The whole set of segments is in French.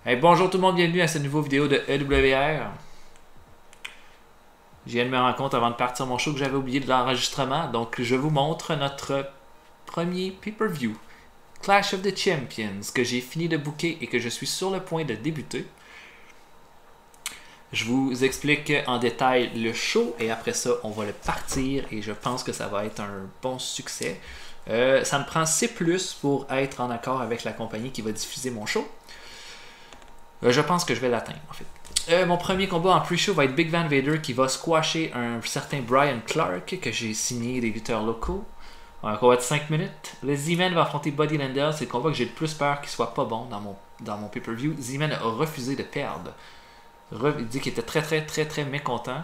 Hey, bonjour tout le monde, bienvenue à cette nouvelle vidéo de EWR. Je viens de me rendre compte avant de partir mon show que j'avais oublié de l'enregistrement, donc je vous montre notre premier pay-per-view, Clash of the Champions, que j'ai fini de booker et que je suis sur le point de débuter. Je vous explique en détail le show et après ça, on va le partir et je pense que ça va être un bon succès. Ça me prend C+, pour être en accord avec la compagnie qui va diffuser mon show. Je pense que je vais l'atteindre en fait. Mon premier combat en pre-show va être Big Van Vader qui va squasher un certain Brian Clark que j'ai signé des lutteurs locaux. Un combat de 5 minutes. Le Z-Man va affronter Buddy Landel. C'est le combat que j'ai le plus peur qu'il soit pas bon dans mon pay-per-view. Z-Man a refusé de perdre. Il dit qu'il était très mécontent.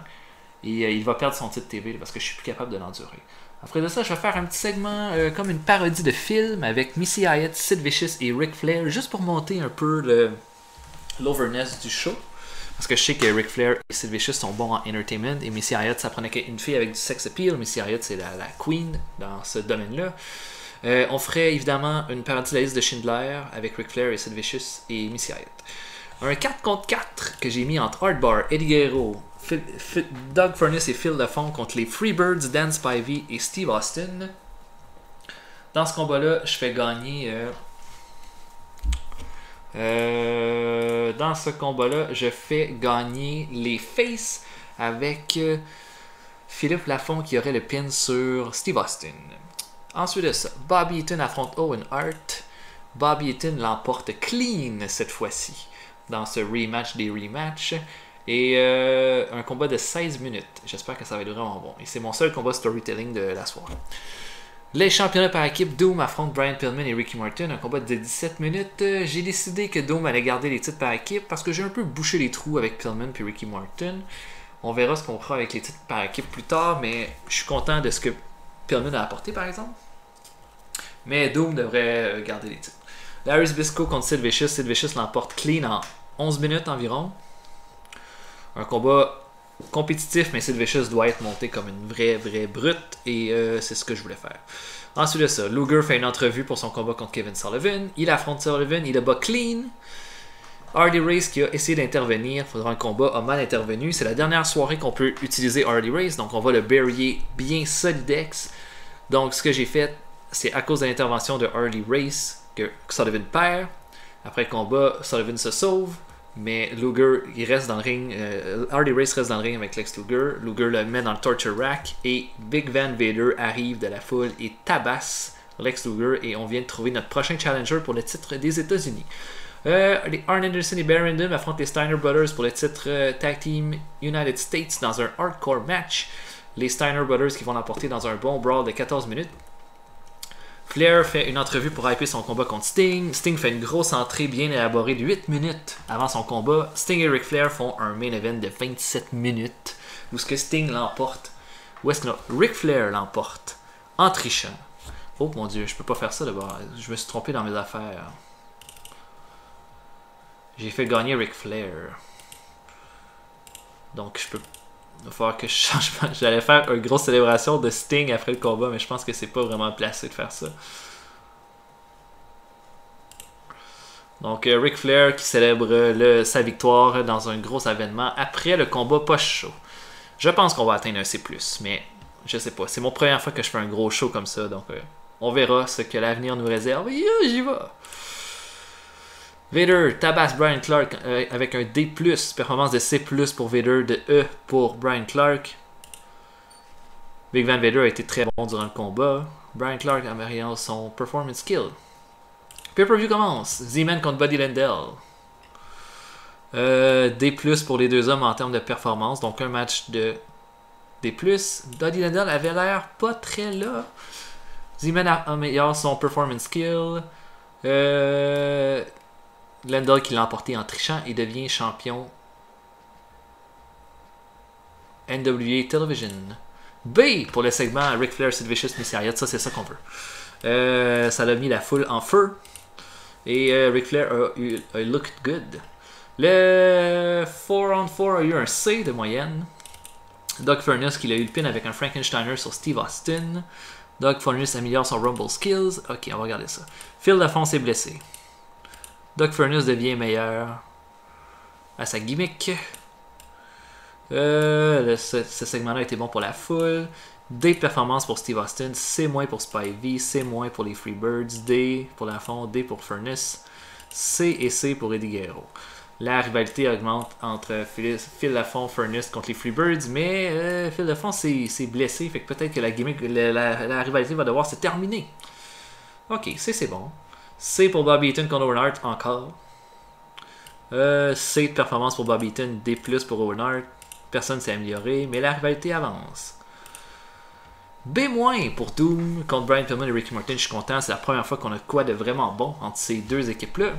Et il va perdre son titre TV parce que je suis plus capable de l'endurer. Après de ça, je vais faire un petit segment comme une parodie de film avec Missy Hyatt, Sid Vicious et Ric Flair juste pour monter un peu l'overness du show. Parce que je sais que Ric Flair et Sid Vicious sont bons en entertainment et Missy Hyatt, ça prenait une fille avec du sex appeal. Missy Hyatt, c'est la queen dans ce domaine-là. On ferait évidemment une parodie de la liste de Schindler avec Ric Flair et Sid Vicious et Missy Hyatt. Un 4 contre 4 que j'ai mis entre Hardbar, Eddie Guerrero, Doug Furnas et Phil Lafont contre les Freebirds, Dan Spivey et Steve Austin. Dans ce combat-là, je fais gagner... dans ce combat-là, je fais gagner les Faces avec Philippe Lafont qui aurait le pin sur Steve Austin. Ensuite de ça, Bobby Eaton affronte Owen Hart. Bobby Eaton l'emporte clean cette fois-ci dans ce rematch des rematchs. Et un combat de 16 minutes. J'espère que ça va être vraiment bon. Et c'est mon seul combat storytelling de la soirée. Les championnats par équipe, Doom affronte Brian Pillman et Ricky Martin, un combat de 17 minutes. J'ai décidé que Doom allait garder les titres par équipe parce que j'ai un peu bouché les trous avec Pillman et Ricky Martin. On verra ce qu'on fera avec les titres par équipe plus tard, mais je suis content de ce que Pillman a apporté par exemple. Mais Doom devrait garder les titres. Larry Zbyszko contre Sid Vicious. Sid Vicious l'emporte clean en 11 minutes environ. Un combat compétitif, mais Sid Vicious doit être monté comme une vraie brute et c'est ce que je voulais faire. Ensuite de ça, Luger fait une entrevue pour son combat contre Kevin Sullivan. Il affronte Sullivan, il le bat clean. Hardy Race qui a essayé d'intervenir pendant le combat a mal intervenu. C'est la dernière soirée qu'on peut utiliser Hardy Race, donc on va le bury bien solidex. Donc ce que j'ai fait, c'est à cause de l'intervention de Hardy Race que Sullivan perd. Après le combat, Sullivan se sauve. Mais Luger, il reste dans le ring. Hardy Race reste dans le ring avec Lex Luger. Luger le met dans le torture rack. Et Big Van Vader arrive de la foule et tabasse Lex Luger. Et on vient de trouver notre prochain challenger pour le titre des États-Unis. Les Arn Anderson et Baron Random affrontent les Steiner Brothers pour le titre Tag Team United States dans un hardcore match. Les Steiner Brothers qui vont l'emporter dans un bon brawl de 14 minutes. Flair fait une entrevue pour hyper son combat contre Sting. Sting fait une grosse entrée bien élaborée de 8 minutes avant son combat. Sting et Ric Flair font un main event de 27 minutes où ce que Sting l'emporte. Où est-ce que Ric Flair l'emporte en trichant. Oh mon dieu, je peux pas faire ça d'abord. Je me suis trompé dans mes affaires. J'ai fait gagner Ric Flair. Donc je peux... Il va falloir que je change. J'allais faire une grosse célébration de Sting après le combat, mais je pense que c'est pas vraiment placé de faire ça. Donc Ric Flair qui célèbre sa victoire dans un gros événement après le combat post-show. Je pense qu'on va atteindre un C+, mais je sais pas. C'est mon première fois que je fais un gros show comme ça, donc on verra ce que l'avenir nous réserve. J'y vais! Vader tabasse Brian Clark avec un D+, performance de C+, pour Vader, de E pour Brian Clark. Big Van Vader a été très bon durant le combat. Brian Clark améliore son performance skill. Pay-per-view commence. Z-Man contre Buddy Landel. D+, pour les deux hommes en termes de performance, donc un match de D+. Buddy Landel avait l'air pas très là. Z-Man améliore son performance skill. Landel qui l'a emporté en trichant et devient champion NWA Television. B pour le segment Ric Flair, Sid Vicious, Missy Hyatt, ça c'est ça qu'on veut. Ça l'a mis la foule en feu et Ric Flair a looked good. Le 4-on-4 a eu un C de moyenne. Doug Furnas qui a eu le pin avec un Frankensteiner sur Steve Austin. Doug Furnas améliore son Rumble skills. Ok, on va regarder ça. Phil Lafont est blessé. Doc Furnas devient meilleur à sa gimmick. Ce segment-là était bon pour la foule. D de performance pour Steve Austin, C- pour Spivey, C- pour les Freebirds, D pour Lafont, D pour Furnas, C et C pour Eddie Guerrero. La rivalité augmente entre Phil Lafont, Furnas contre les Freebirds, mais Phil Lafont s'est blessé, fait que peut-être que la gimmick, la rivalité va devoir se terminer. Ok, C c'est bon. C pour Bobby Eaton contre Owen Hart encore. C de performance pour Bobby Eaton, D+ pour Owen Hart. Personne s'est amélioré, mais la rivalité avance. B- pour Doom contre Brian Pillman et Ricky Morton. Je suis content, c'est la première fois qu'on a quoi de vraiment bon entre ces deux équipes-là.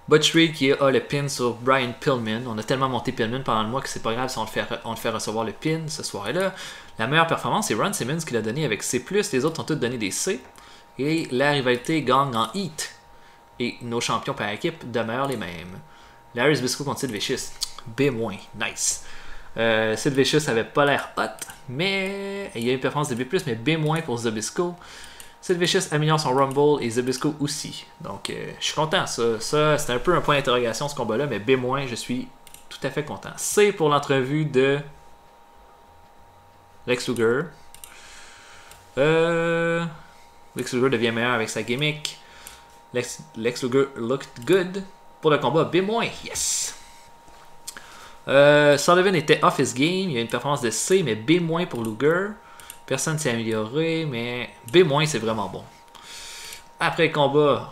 Butch Reed qui a le pin sur Brian Pillman. On a tellement monté Pillman pendant le mois que c'est pas grave si on le fait recevoir le pin ce soir-là. La meilleure performance, c'est Ron Simmons qui l'a donné avec C+. Les autres ont tous donné des C. Et la rivalité gagne en Heat. Et nos champions par équipe demeurent les mêmes. Larry Zbyszko contre Sid Vicious. B-, nice. Sid Vicious avait pas l'air hot, mais il y a une performance de B+, mais B- pour Zbyszko. Sid Vicious améliore son Rumble et Zbyszko aussi. Donc, je suis content. Ça c'était un peu un point d'interrogation ce combat-là, mais B-, je suis tout à fait content. C pour l'entrevue de Lex Luger. Lex Luger devient meilleur avec sa gimmick. Lex Luger looked good. Pour le combat, B-, yes! Sullivan était off his game. Il y a une performance de C, mais B- pour Luger. Personne ne s'est amélioré, mais B- c'est vraiment bon. Après le combat,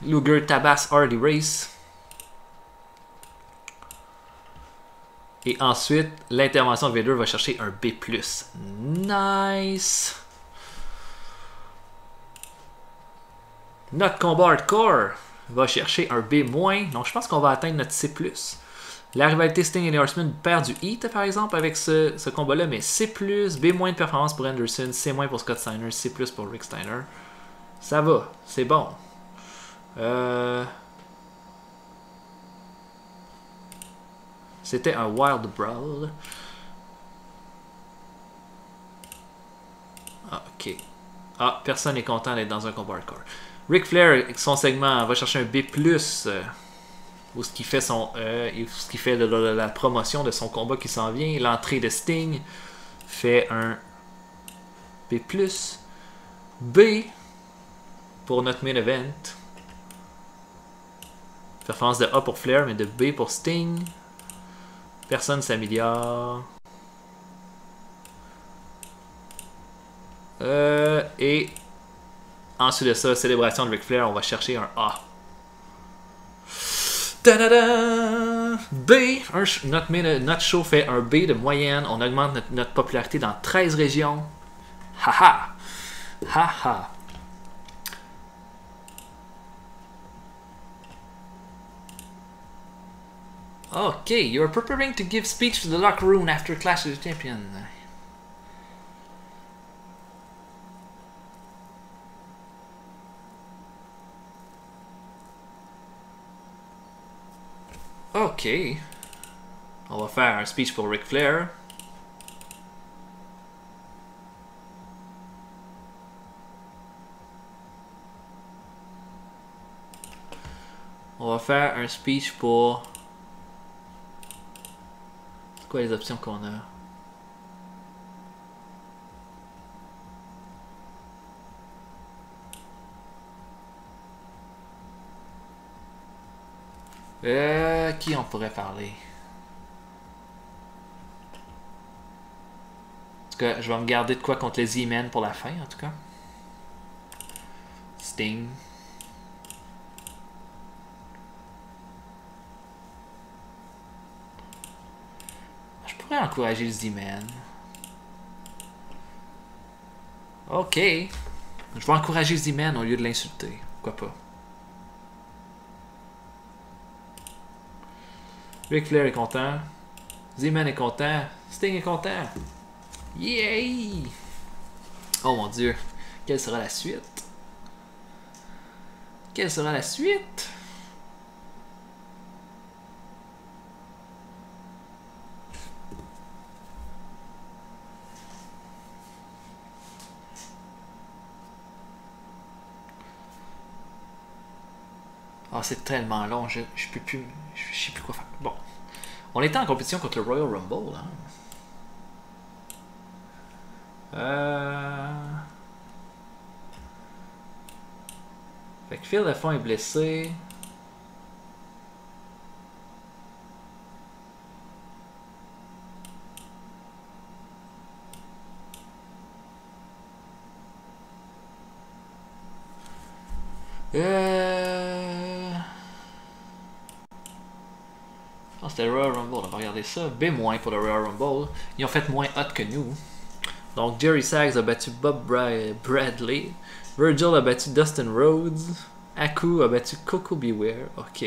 Luger tabasse Hardy Race. Et ensuite, l'intervention de Vader va chercher un B+. Nice! Notre combat hardcore va chercher un B-. Donc je pense qu'on va atteindre notre C+. La rivalité Sting et les Horsemen perd du heat par exemple avec ce combat-là, mais C+, B- de performance pour Anderson, C- pour Scott Steiner, C+ pour Rick Steiner. Ça va, c'est bon. C'était un Wild Brawl. Ah, ok. Ah, personne n'est content d'être dans un combat hardcore. Ric Flair, avec son segment, va chercher un B+, ou ce qui fait la promotion de son combat qui s'en vient. L'entrée de Sting fait un B+. B pour notre main event. Performance de A pour Flair, mais de B pour Sting. Personne s'améliore. Et ensuite de ça, célébration de Ric Flair, on va chercher un A. B, notre show fait un B de moyenne. On augmente notre popularité dans 13 régions. Haha. Haha. Okay, you're preparing to give speech to the locker room after Clash of the Champions. Ok. On va faire un speech pour Ric Flair. On va faire un speech pour... C'est quoi les options qu'on a? Qui on pourrait parler? En tout cas, je vais me garder de quoi contre les Z-Men pour la fin, en tout cas. Sting. Je pourrais encourager le Z-Men. Ok. Je vais encourager Z-Men au lieu de l'insulter. Pourquoi pas? Ric Flair est content. Z-Man est content. Sting est content. Yay! Oh mon dieu. Quelle sera la suite? Quelle sera la suite? Ah, c'est tellement long, je peux plus. Je sais plus quoi faire. Bon. On était en compétition contre le Royal Rumble, hein. Fait que Phil Lafont est blessé. Oh, c'était le Royal Rumble, on va regarder ça. B- pour le Royal Rumble. Ils ont fait moins hot que nous. Donc Jerry Saggs a battu Bradley. Virgil a battu Dustin Rhodes. Aku a battu Coco Beware. Ok.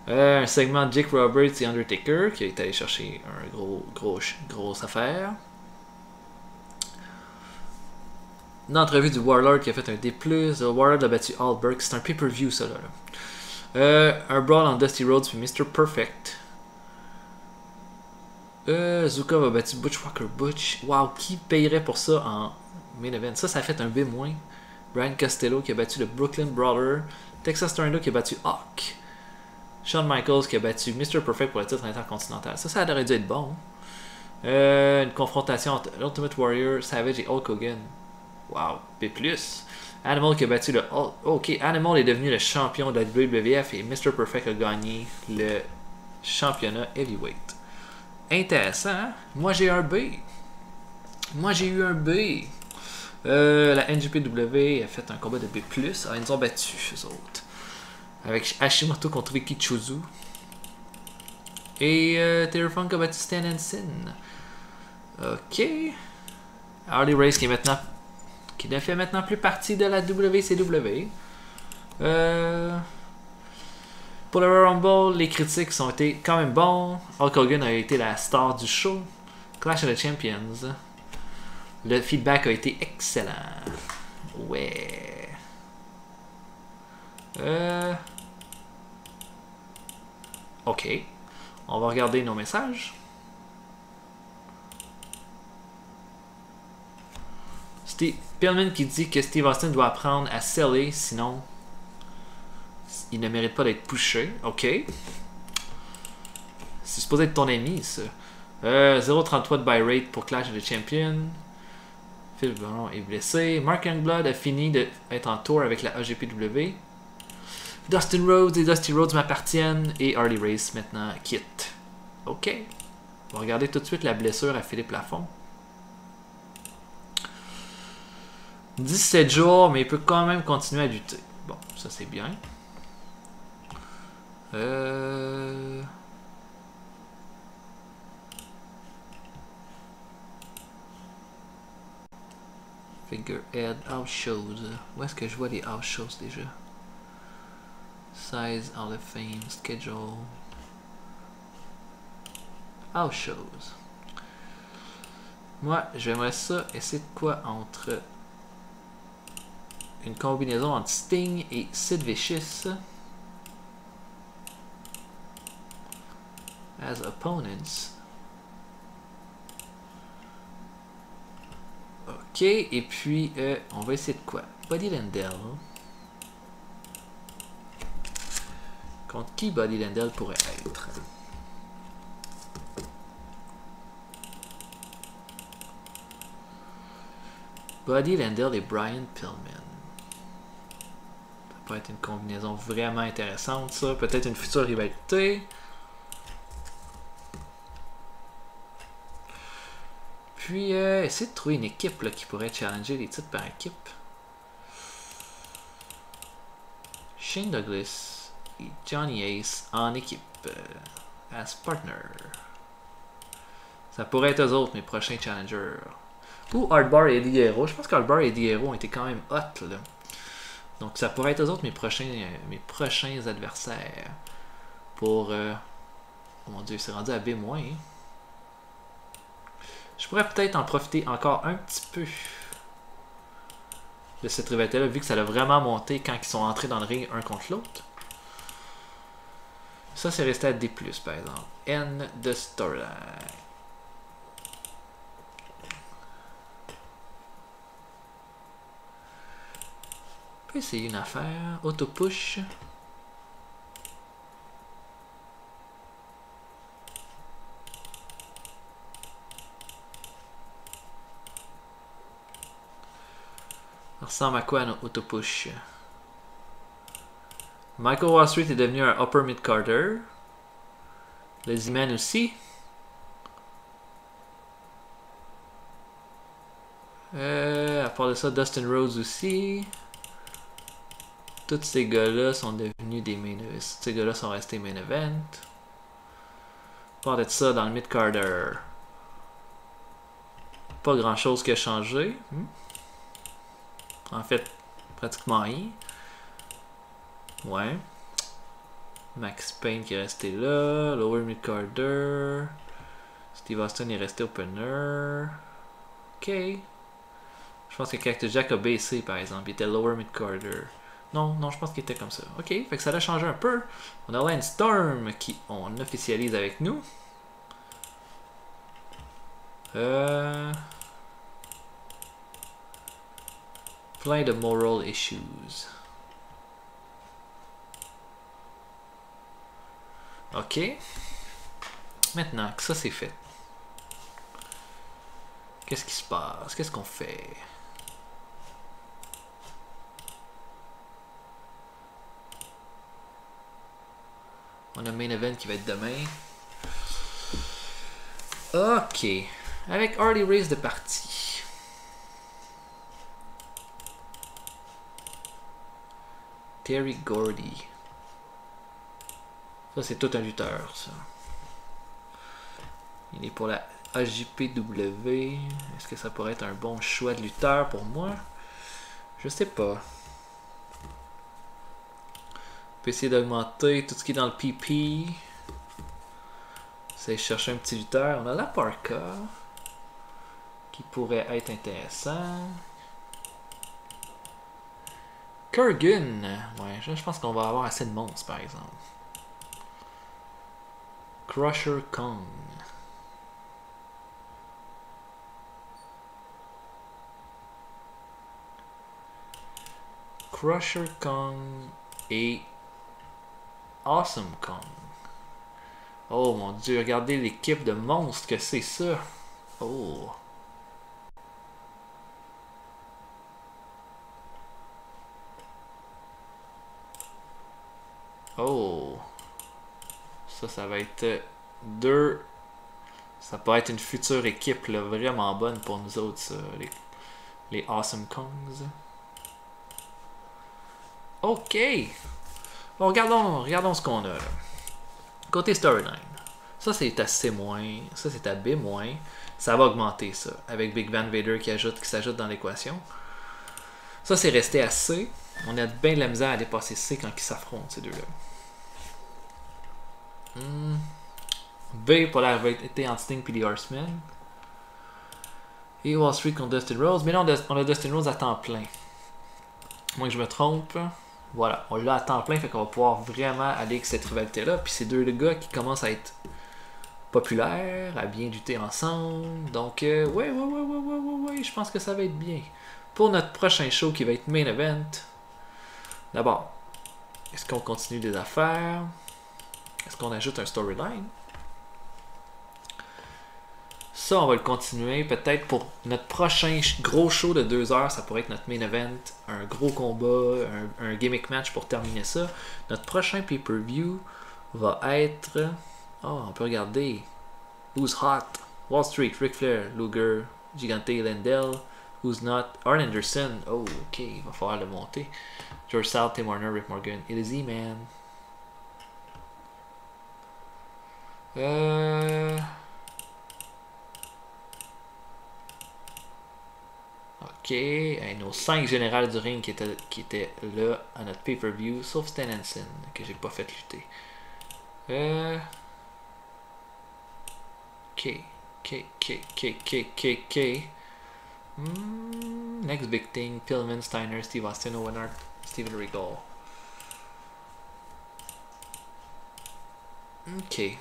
Un segment de Jake Roberts et Undertaker qui est allé chercher un grosse affaire. Une entrevue du Warlord qui a fait un D+. Le Warlord a battu Alberg. C'est un pay-per-view ça là. Un brawl en Dusty Rhodes puis Mr. Perfect. Zukov a battu Butch Walker Butch. Wow, qui payerait pour ça en main event? Ça a fait un B-. Brian Costello qui a battu le Brooklyn Brawler. Texas Tornado qui a battu Hawk. Shawn Michaels qui a battu Mr. Perfect pour le titre intercontinental. Ça aurait dû être bon. Une confrontation entre l'Ultimate Warrior, Savage et Hulk Hogan. Wow, B+. Animal qui a battu le... Ok, Animal est devenu le champion de la WWF et Mr. Perfect a gagné le championnat Heavyweight. Intéressant, hein? Moi j'ai un B. Moi j'ai eu un B. La NJPW a fait un combat de B+. Ah, ils nous ont battu, eux autres. Avec Hashimoto contre Rikichuzu. Et Terror Funk a battu Stan Hansen. Ok. Harley Race qui ne fait maintenant plus partie de la WCW. Pour le Royal Rumble, les critiques ont été quand même bons. Hulk Hogan a été la star du show. Clash of the Champions. Le feedback a été excellent. Ouais. Ok. On va regarder nos messages. Steve Pillman qui dit que Steve Austin doit apprendre à seller, sinon il ne mérite pas d'être pushé. Ok. C'est supposé être ton ami, ça. 0.33 de buy rate pour Clash of the Champions. Phil Baron est blessé. Mark Youngblood a fini d'être en tour avec la AGPW. Dustin Rhodes et Dusty Rhodes m'appartiennent. Et Harley Race maintenant quitte. Ok. On va regarder tout de suite la blessure à Philippe Lafont. 17 jours, mais il peut quand même continuer à lutter. Bon, ça c'est bien. Figurehead, house shows. Où est-ce que je vois les house shows déjà? Size, Hall of Fame, schedule. House shows. Moi, j'aimerais ça essayer de quoi entre une combinaison entre Sting et Sid Vicious as opponents. Ok, et puis on va essayer de quoi? Buddy Landel. Contre qui Buddy Landel pourrait être? Buddy Landel et Brian Pillman. Ça pourrait être une combinaison vraiment intéressante, ça. Peut-être une future rivalité. Puis, essayer de trouver une équipe là, qui pourrait challenger les titres par équipe. Shane Douglas et Johnny Ace en équipe. As partner. Ça pourrait être eux autres, mes prochains challengers. Ou Hardbar et Eddie Guerrero. Je pense qu'Hardbar et Eddie Guerrero ont été quand même hot là. Donc ça pourrait être eux autres mes prochains adversaires. Pour... oh mon dieu, c'est rendu à B-. Hein. Je pourrais peut-être en profiter encore un petit peu de cette rivalité-là, vu que ça a vraiment monté quand ils sont entrés dans le ring un contre l'autre. Ça, c'est resté à D+, par exemple. End de storyline. On peut essayer une affaire. Auto-push. Ça ressemble à quoi un auto-push? Michael Wall Street est devenu un upper mid-carder. Le Z-Man aussi. À part de ça, Dustin Rhodes aussi. Tous ces gars-là sont devenus des main events. Ces gars-là sont restés main event. À part de ça, dans le mid-carder, pas grand-chose qui a changé. En fait, pratiquement rien. Ouais. Max Payne qui est resté là. Lower mid-carder. Steve Austin est resté opener. Ok. Je pense que Cactus Jack a baissé par exemple. Il était lower mid-carder. Non, je pense qu'il était comme ça. Ok, fait que ça a changé un peu. On a Lance Storm qui on officialise avec nous. Plein de moral issues. Ok. Maintenant que ça c'est fait. Qu'est-ce qui se passe? Qu'est-ce qu'on fait? On a main event qui va être demain. Ok. Avec Harley Race de partie. Terry Gordy. Ça, c'est tout un lutteur, ça. Il est pour la AJPW. Est-ce que ça pourrait être un bon choix de lutteur pour moi? Je sais pas. On peut essayer d'augmenter tout ce qui est dans le PP. Essayer de chercher un petit lutteur. On a la Parka qui pourrait être intéressant. Kurgan. Ouais, je pense qu'on va avoir assez de monstres par exemple. Crusher Kong. Crusher Kong et Awesome Kong. Oh mon dieu, regardez l'équipe de monstres que c'est ça. Oh. Oh. Ça va être deux. Ça peut être une future équipe là, vraiment bonne pour nous autres, ça, les Awesome Kongs. Ok. Bon, regardons ce qu'on a là. Côté storyline. Ça c'est à C-, ça c'est à B-. Ça va augmenter ça. Avec Big Van Vader qui s'ajoute dans l'équation. Ça c'est resté à C. On a bien de la misère à dépasser C quand ils s'affrontent ces deux-là. B pour la rivalité entre Sting et les Horsemen. Et Wall Street contre Dustin Rhodes. Mais là on a Dustin Rhodes à temps plein. Moi que je me trompe. Voilà, on l'a à temps plein, fait qu'on va pouvoir vraiment aller avec cette rivalité-là. Puis c'est deux gars qui commencent à être populaires, à bien lutter ensemble. Donc, ouais, je pense que ça va être bien. Pour notre prochain show qui va être Main Event, d'abord, est-ce qu'on continue des affaires? Est-ce qu'on ajoute un storyline? Ça, on va le continuer. Peut-être pour notre prochain gros show de 2 heures, ça pourrait être notre main event, un gros combat, un gimmick match pour terminer ça. Notre prochain pay-per-view va être... Oh, on peut regarder. Who's Hot? Wall Street, Ric Flair, Luger, Gigante, Lendl. Who's Not? Arn Anderson. Oh, ok, il va falloir le monter. George South, Tim Warner, Rick Morgan. Et le Z-Man. Ok, et nos 5 générales du ring qui étaient là à notre pay-per-view, sauf Stan Hansen, que j'ai pas fait lutter. Ok. Next big thing, Pillman, Steiner, Steve Austin, Owen Hart, Steven Regal. Ok.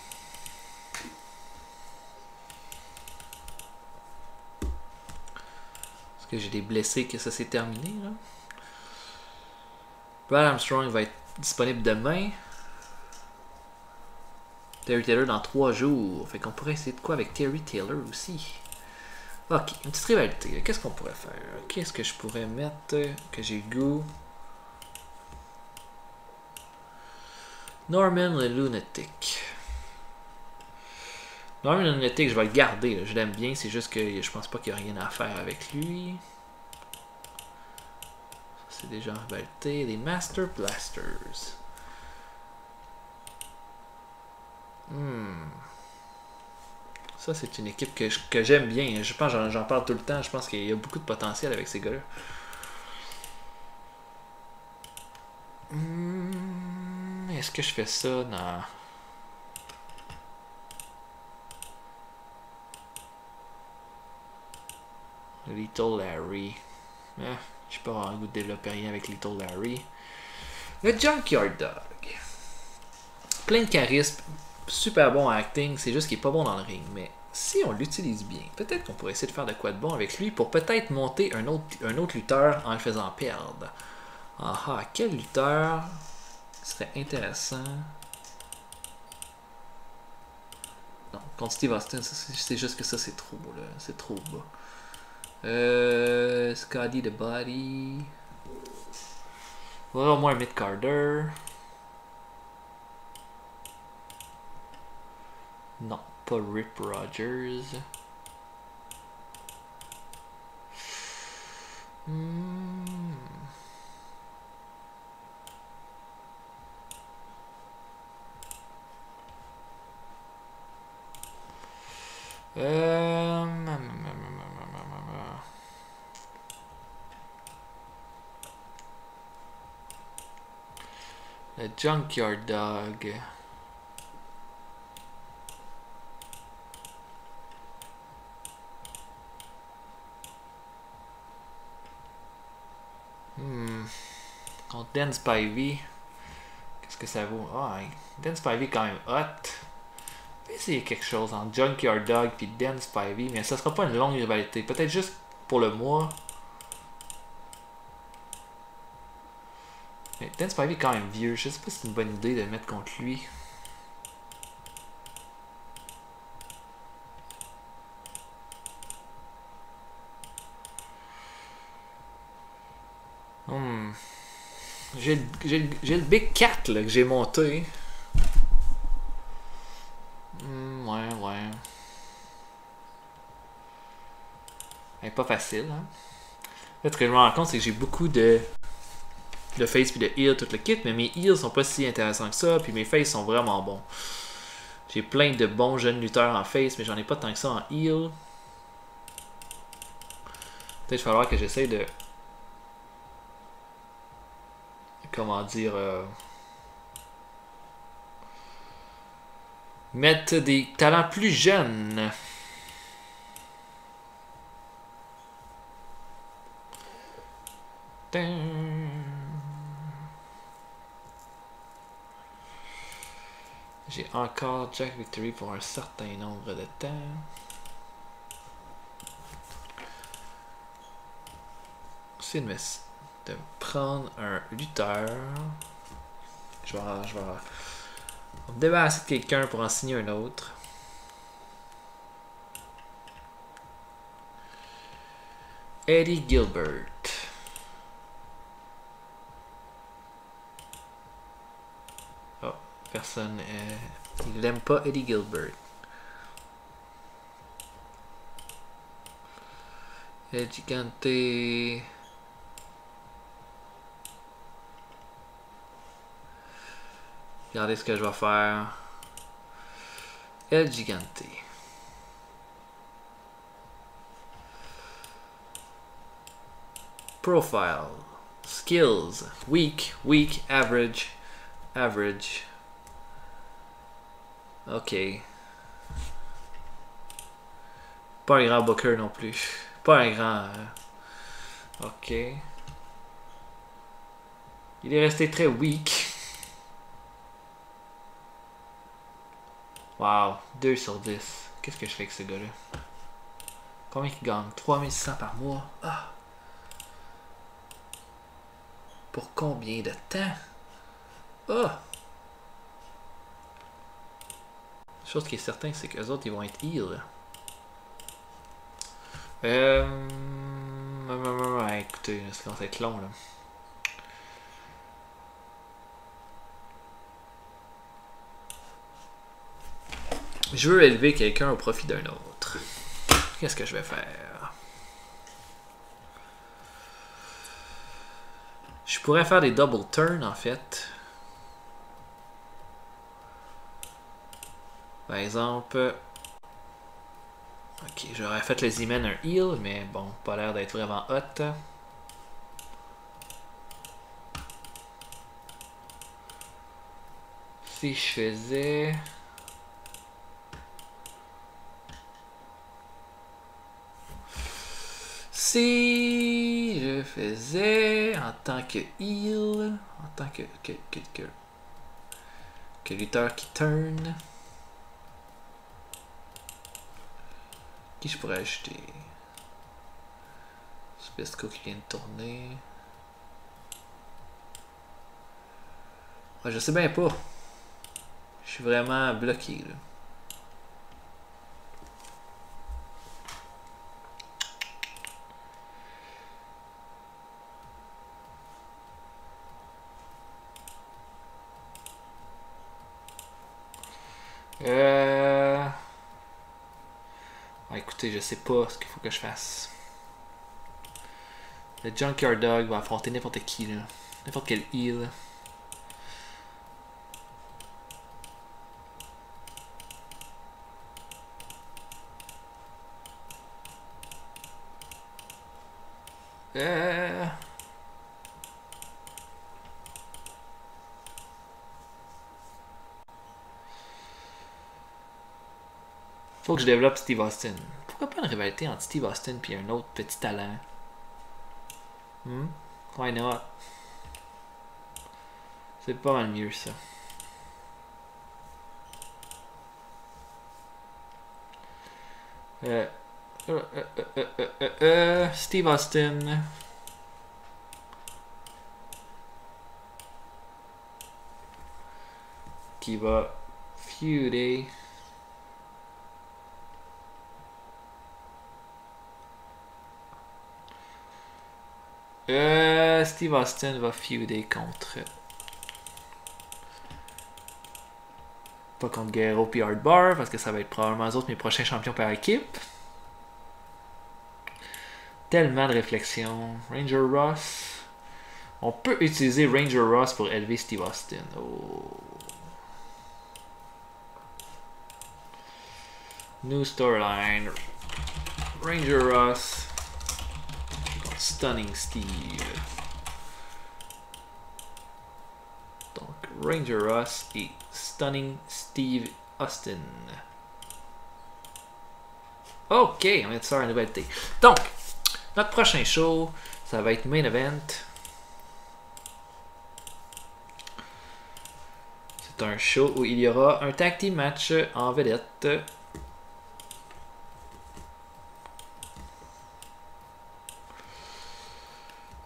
Que j'ai des blessés que ça s'est terminé là. Brad Armstrong va être disponible demain. Terry Taylor dans 3 jours. Fait qu'on pourrait essayer de quoi avec Terry Taylor aussi. Ok, une petite rivalité. Qu'est-ce qu'on pourrait faire? Qu'est-ce que je pourrais mettre que j'ai le goût? Norman le Lunatic. Norman le Lunatic, je vais le garder. Là. Je l'aime bien, c'est juste que je pense pas qu'il y a rien à faire avec lui. C'est déjà en rivalité. Les Master Blasters. Ça, c'est une équipe que j'aime bien. Je pense j'en parle tout le temps. Je pense qu'il y a beaucoup de potentiel avec ces gars-là. Est-ce que je fais ça dans... Little Larry. Je sais pas avoir le goût de développer rien avec Little Larry. Le Junkyard Dog. Plein de charisme. Super bon en acting. C'est juste qu'il est pas bon dans le ring. Mais si on l'utilise bien, peut-être qu'on pourrait essayer de faire de quoi de bon avec lui pour peut-être monter un autre lutteur en le faisant perdre. Ah, quel lutteur serait intéressant? Non, contre Steve Austin, c'est juste que ça, c'est trop, là. C'est trop bas. Scotty the Body. Voilà, au moins un mid-carder. Non, pas Rip Rogers. Le Junkyard Dog. Contre Dan Spivey. Qu'est-ce que ça vaut? Dan Spivey est quand même hot. On va essayer quelque chose entre Junkyard Dog et Dan Spivey, mais ça sera pas une longue rivalité. Peut-être juste pour le mois. Mais Dan Spivey est quand même vieux. Je sais pas si c'est une bonne idée de le mettre contre lui. J'ai le Big Cat là, que j'ai monté. Ouais. Elle est pas facile. Hein? Là, ce que je me rends compte, c'est que j'ai beaucoup de face puis de heal, tout le kit, mais mes heals sont pas si intéressants que ça, puis mes face sont vraiment bons. J'ai plein de bons jeunes lutteurs en face, mais j'en ai pas tant que ça en heal. Peut-être qu'il va falloir que j'essaye de... Comment dire... mettre des talents plus jeunes. J'ai encore Jack Victory pour un certain nombre de temps. C'est de me prendre un lutteur. Je vais me débarrasser de quelqu'un pour en signer un autre. Eddie Gilbert. Oh, personne. Il n'aime pas Eddie Gilbert. El Gigante. Regardez ce que je vais faire. El Gigante. Profile. Skills. Weak, average. Ok. Pas un grand booker non plus. Pas un grand... Ok. Il est resté très weak. Wow, 2 sur 10. Qu'est-ce que je fais avec ce gars-là? Combien il gagne? 3600 par mois. Pour combien de temps? Chose qui est certain, c'est qu'eux autres, ils vont être heal. Écoutez, ça commence à être long là. Je veux élever quelqu'un au profit d'un autre. Qu'est-ce que je vais faire? Je pourrais faire des double turns en fait. Par exemple... Ok, j'aurais fait le Z-Man un heal, mais bon, pas l'air d'être vraiment hot. Si je faisais... Si je faisais en tant que heal, en tant que lutteur qui turn... Qui je pourrais ajouter? Spesco qui vient de tourner. Ouais, je sais bien pas. Je suis vraiment bloqué là. Écoutez, je sais pas ce qu'il faut que je fasse. Le Junkyard Dog va affronter n'importe qui là. N'importe quel heal. Faut que je développe Steve Austin. Pourquoi pas une rivalité entre Steve Austin et un autre petit talent? Why not? C'est pas mal mieux ça. Steve Austin. Qui va feuder. Steve Austin va feuder contre... Pas contre Guerrero et Hardbar, parce que ça va être probablement eux autres mes prochains champions par équipe. Tellement de réflexion. Ranger Ross. On peut utiliser Ranger Ross pour élever Steve Austin. Oh. New storyline. Ranger Ross. Stunning Steve. Donc Ranger Ross et Stunning Steve Austin. Ok, on va être sur une nouvelle thé. Donc, notre prochain show, ça va être Main Event. C'est un show où il y aura un tag team match en vedette.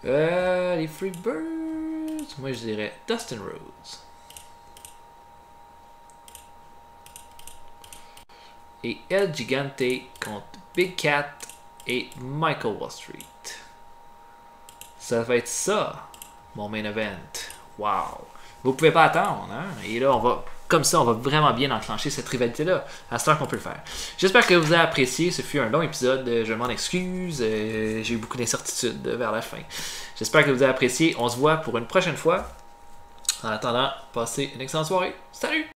Les Freebirds, moi je dirais Dustin Rhodes. Et El Gigante contre Big Cat et Michael Wall Street. Ça va être ça, mon main event. Wow! Vous pouvez pas attendre, hein? Et là, on va, comme ça, on va vraiment bien enclencher cette rivalité-là. À ce temps qu'on peut le faire. J'espère que vous avez apprécié. Ce fut un long épisode. Je m'en excuse. J'ai eu beaucoup d'incertitudes vers la fin. J'espère que vous avez apprécié. On se voit pour une prochaine fois. En attendant, passez une excellente soirée. Salut!